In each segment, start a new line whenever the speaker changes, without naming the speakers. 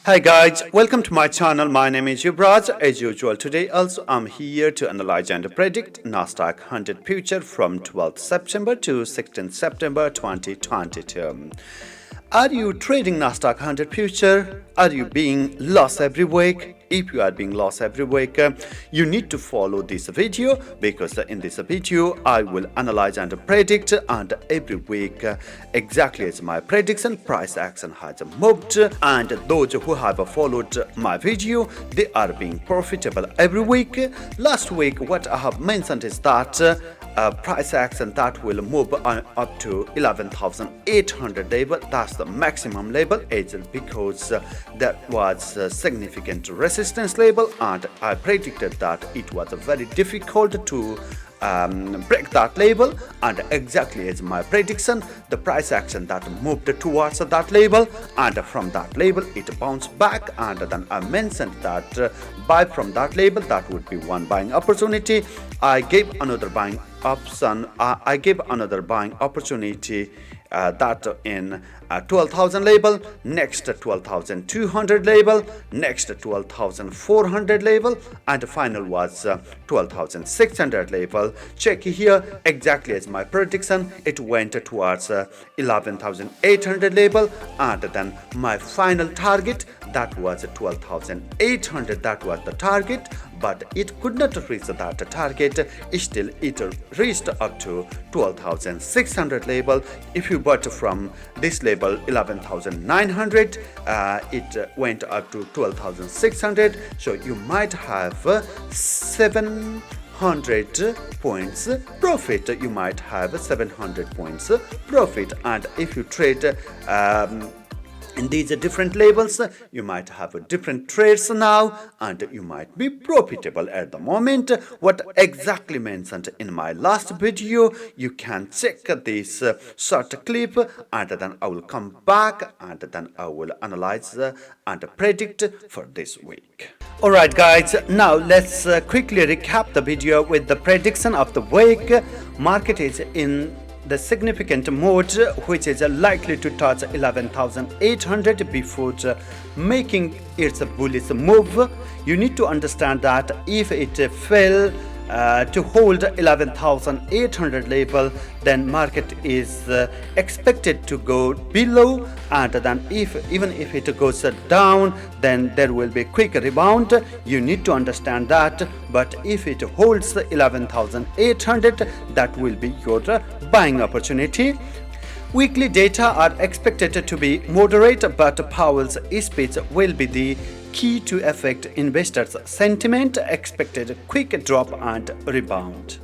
Hi guys, welcome to my channel. My name is Yubraj. As usual, today also I'm here to analyze and predict Nasdaq 100 future from 12th September to 16th September 2022. Are you trading Nasdaq 100 future? Are you being lost every week? If you are being lost every week, you need to follow this video because in this video I will analyze and predict, and every week exactly as my prediction price action has moved, and those who have followed my video, they are being profitable every week. Last week what I have mentioned is that price action that will move on up to 11,800 level. That's the maximum level, because that was a significant resistance level, and I predicted that it was very difficult to break that level, and exactly as my prediction, the price action that moved towards that level, and from that level it bounced back, and then I mentioned that buy from that level, that would be one buying opportunity. I gave another buying option. I gave another buying opportunity that in 12,000 label, next 12,200 label, next 12,400 label, and the final was 12,600 label. Check here, exactly as my prediction, it went towards 11,800 label, and then my final target, that was 12,800. that was the target, but it could not reach that target. Still it reached up to 12,600 label. If you bought from this label 11,900, it went up to 12,600, so you might have 700 points profit. You might have 700 points profit, and if you trade in these different labels, you might have different trades now, and you might be profitable at the moment. What exactly mentioned in my last video, you can check this short clip, and then I will come back and then I will analyze and predict for this week. Alright guys, now let's quickly recap the video with the prediction of the week. Market is in the significant mode, which is likely to touch 11,800 before making its bullish move. You need to understand that if it fell to hold 11,800 level, then market is expected to go below, and then even if it goes down, then there will be quick rebound. You need to understand that. But if it holds 11,800, that will be your buying opportunity. Weekly data are expected to be moderate, but Powell's speech will be the key to affect investors' sentiment. Expected quick drop and rebound.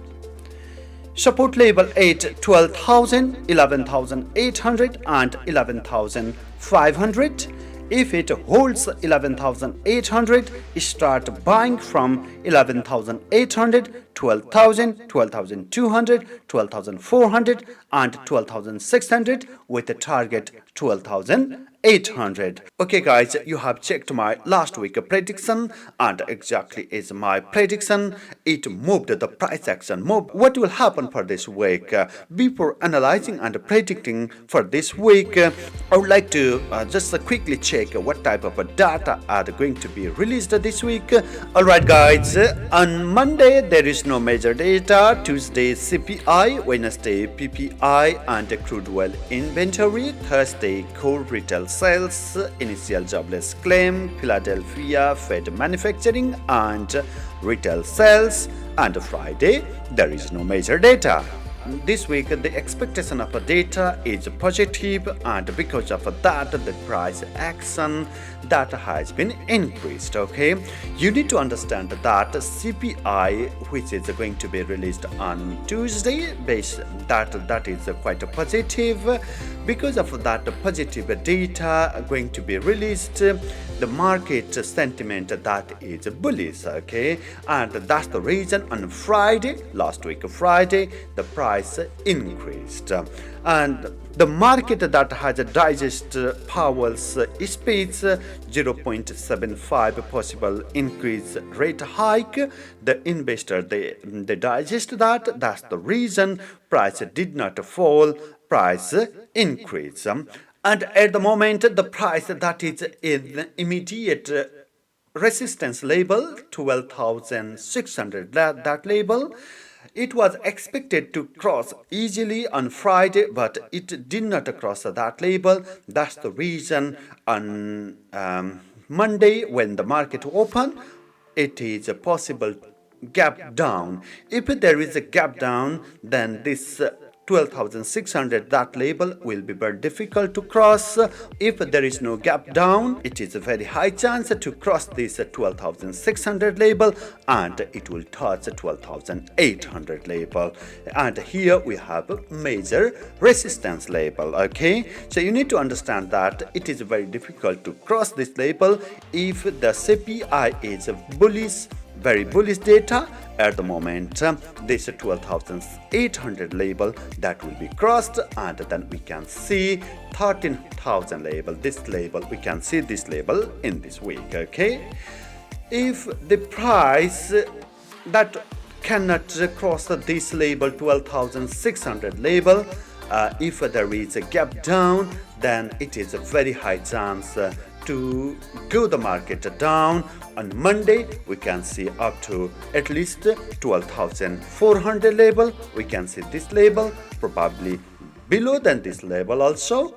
Support level 8, 12,000, 11,800 and 11,500. If it holds 11,800, start buying from 11,800, 12,000, 12,200, 12,400 and 12,600 with a target 12,800. Okay guys, you have checked my last week prediction, and exactly as my prediction, it moved. The price action moved. What will happen for this week? Before analyzing and predicting for this week, I would like to just quickly check what type of data are going to be released this week. Alright guys, on Monday there is no major data. Tuesday CPI, Wednesday PPI and crude oil inventory, Thursday core retail sales, initial jobless claim, Philadelphia Fed manufacturing and retail sales, and Friday there is no major data. This week the expectation of data is positive, and because of that the price action that has been increased. Okay, you need to understand that CPI, which is going to be released on Tuesday, that is quite positive. Because of that positive data going to be released, the market sentiment that is bullish. Okay, and that's the reason on Friday, last week Friday, the price increased, and the market that has digested Powell's speech, 0.75 possible increase rate hike, the investor they digest that. That's the reason price did not fall, price increase. And at the moment, the price that is in immediate resistance label 12,600, that label, it was expected to cross easily on Friday, but it did not cross that label. That's the reason on Monday when the market opened, it is a possible gap down. If there is a gap down, then this 12,600, that label will be very difficult to cross. If there is no gap down, it is a very high chance to cross this 12,600 label, and it will touch 12,800 label. And here we have a major resistance label. Okay, so you need to understand that it is very difficult to cross this label if the CPI is bullish, very bullish data. At the moment, this 12,800 label that will be crossed, and then we can see 13,000 label. This label, we can see this label in this week. Okay, if the price that cannot cross this label 12,600 label, if there is a gap down, then it is a very high chance to go the market down. On Monday we can see up to at least 12,400 label. We can see this label, probably below than this label also.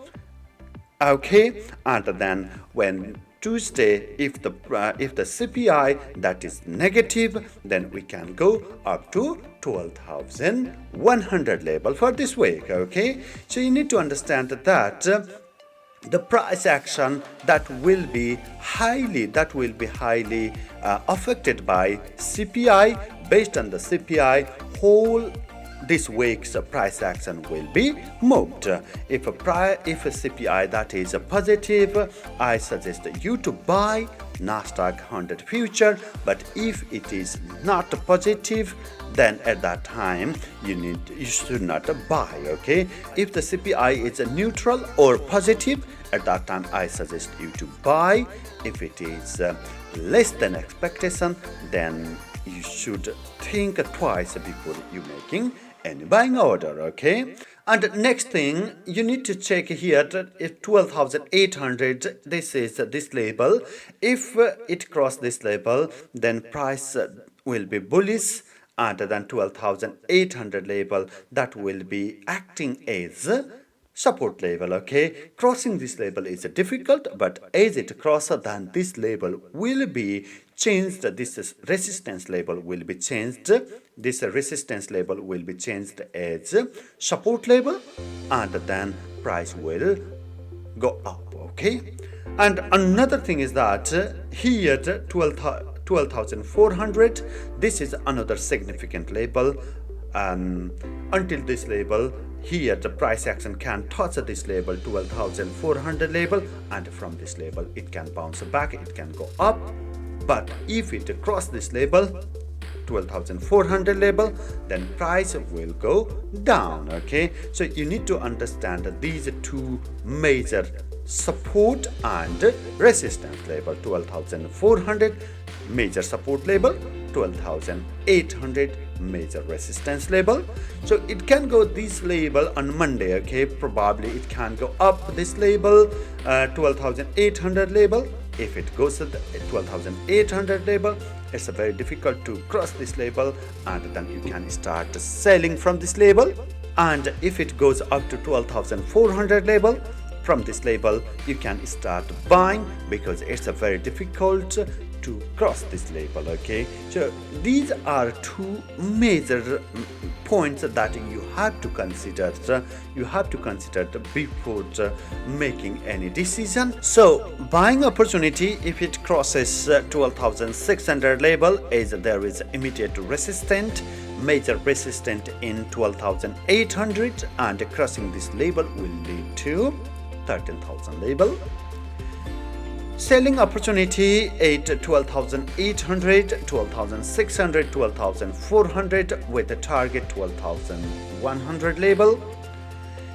Okay, and then when Tuesday, if the CPI that is negative, then we can go up to 12,100 label for this week. Okay, so you need to understand that the price action that will be highly affected by CPI. Based on the CPI, whole this week's price action will be moved. If a CPI that is positive, I suggest you to buy Nasdaq 100 future, but if it is not positive, then at that time you should not buy. Okay, if the CPI is neutral or positive, at that time I suggest you to buy. If it is less than expectation, then you should think twice before you making any buying order. Okay, and next thing you need to check here that if 12,800, this is this label, if it cross this label, then price will be bullish, and then 12,800 label that will be acting as support label. Okay, crossing this label is difficult, but as it crosses, then this label will be changed. This resistance label will be changed. This resistance label will be changed as support label, and then price will go up. Okay, and another thing is that here 12,400, this is another significant label. Until this label, here the price action can touch this label 12,400 label, and from this label it can bounce back, it can go up. But if it cross this label 12,400 label, then price will go down. Okay, so you need to understand that these two major support and resistance label: 12,400 major support label, 12,800 major resistance label. So it can go this label on Monday. Okay, probably it can go up this label 12,800 label. If it goes to the 12,800 label, it's very difficult to cross this label, and then you can start selling from this label. And if it goes up to 12,400 label, from this label you can start buying, because it's very difficult to cross this label. Okay, so these are two major points that you have to consider before making any decision. So buying opportunity, if it crosses 12,600 label, as there is immediate resistance, major resistance in 12,800, and crossing this label will lead to 13,000 label. Selling opportunity at 12,800, 12,600, 12,400 with the target 12,100 label.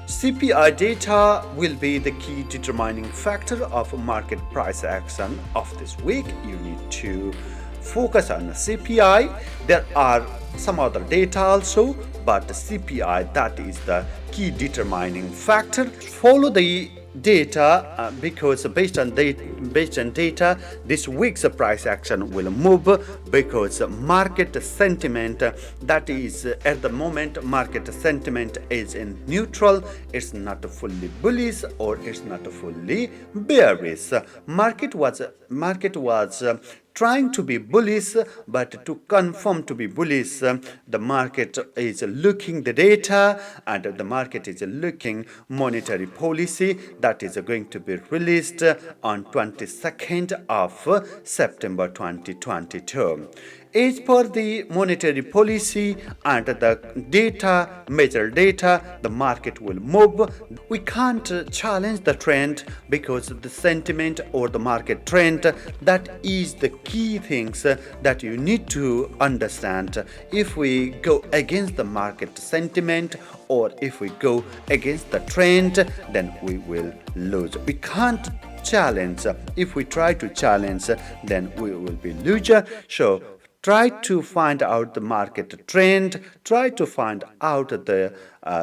CPI data will be the key determining factor of market price action of this week. You need to focus on CPI. There are some other data also, but the CPI, that is the key determining factor. Follow the data, because based on data, this week's price action will move because market sentiment, that is at the moment market sentiment is in neutral. It's not fully bullish or it's not fully bearish. Market was trying to be bullish, but to confirm to be bullish, the market is looking the data, and the market is looking monetary policy that is going to be released on 22nd of September 2022. As per the monetary policy and the data, major data, the market will move. We can't challenge the trend because the sentiment or the market trend, that is the key things that you need to understand. If we go against the market sentiment or if we go against the trend, then we will lose. We can't challenge. If we try to challenge, then we will be loser. So try to find out the market trend, try to find out the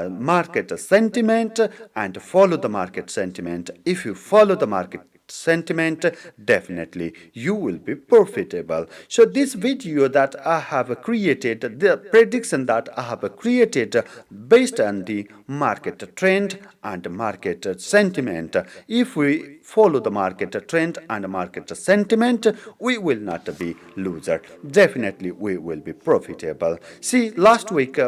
market sentiment and follow the market sentiment. If you follow the market sentiment, definitely you will be profitable. So this video that I have created, the prediction that I have created based on the market trend and market sentiment. If we follow the market trend and market sentiment, we will not be loser. Definitely we will be profitable. See, last week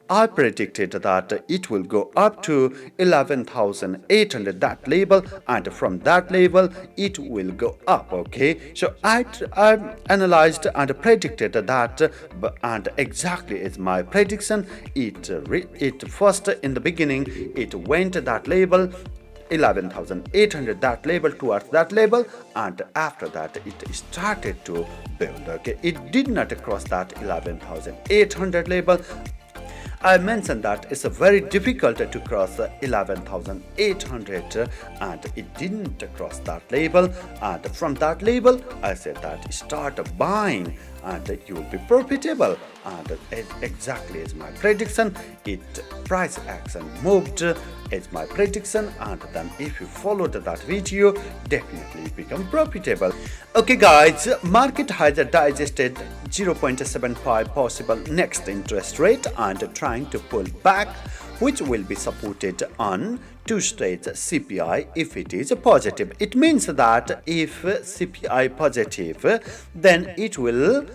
I predicted that it will go up to 11,800, that level, and from that level it will go up. Okay, so I analyzed and predicted that, and exactly is my prediction. It first in the beginning it went that level 11,800, that level, towards that level, and after that it started to build. Okay, it did not cross that 11,800 level. I mentioned that it's very difficult to cross 11,800, and it didn't cross that level. And from that level, I said that start buying and you will be profitable. And exactly as my prediction, price action moved as my prediction, and then if you followed that video, definitely become profitable. Okay guys, market has digested 0.75 possible next interest rate and trying to pull back, which will be supported on Tuesday's CPI if it is positive. It means that if CPI positive, then it will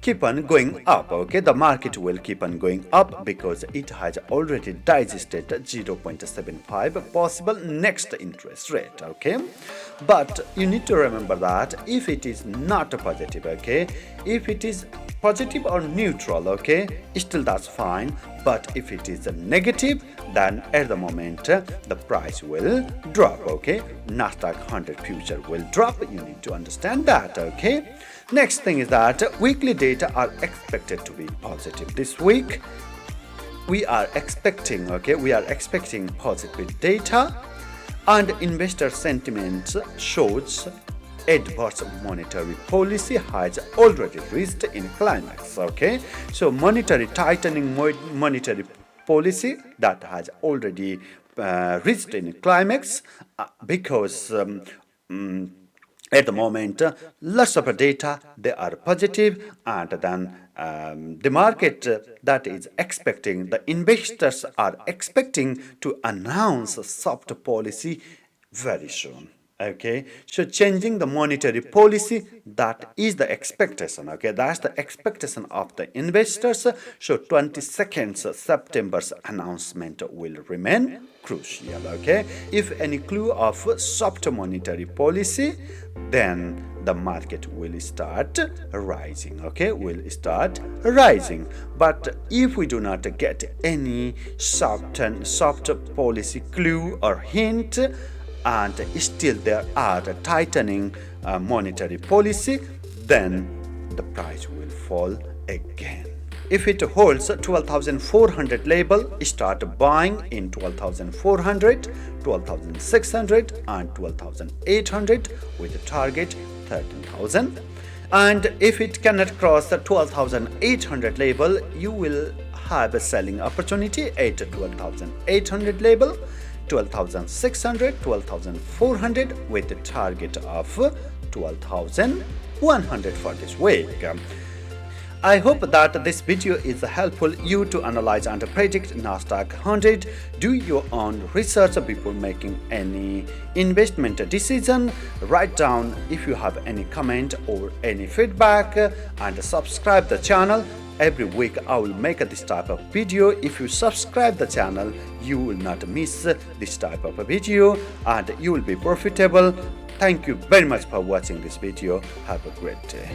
keep on going up. Okay, the market will keep on going up because it has already digested 0.75 possible next interest rate. Okay, but you need to remember that if it is not positive, okay, if it is positive or neutral, okay, still that's fine. But if it is a negative, then at the moment the price will drop. Okay, Nasdaq 100 future will drop. You need to understand that. Okay, next thing is that weekly data are expected to be positive this week. We are expecting positive data, and investor sentiment shows adverse monetary policy has already reached in climax. Okay, so monetary tightening, monetary policy that has already reached in climax because at the moment lots of data, they are positive, and then the market that is expecting, the investors are expecting to announce a soft policy very soon. Okay, so changing the monetary policy, that is the expectation. Okay, that's the expectation of the investors. So 22nd September's announcement will remain crucial. Okay, if any clue of soft monetary policy, then the market will start rising. Okay, will start rising. But if we do not get any soft policy clue or hint, and still there are tightening monetary policy, then the price will fall again. If it holds 12,400 level, start buying in 12,400, 12,600 and 12,800 with a target 13,000. And if it cannot cross the 12,800 level, you will have a selling opportunity at 12,800 level. 12,600, 12,400 with the target of 12,100 for this week. I hope that this video is helpful you to analyze and predict Nasdaq 100. Do your own research before making any investment decision. Write down if you have any comment or any feedback and subscribe the channel. Every week I will make this type of video. If you subscribe the channel, you will not miss this type of a video and you will be profitable. Thank you very much for watching this video. Have a great day.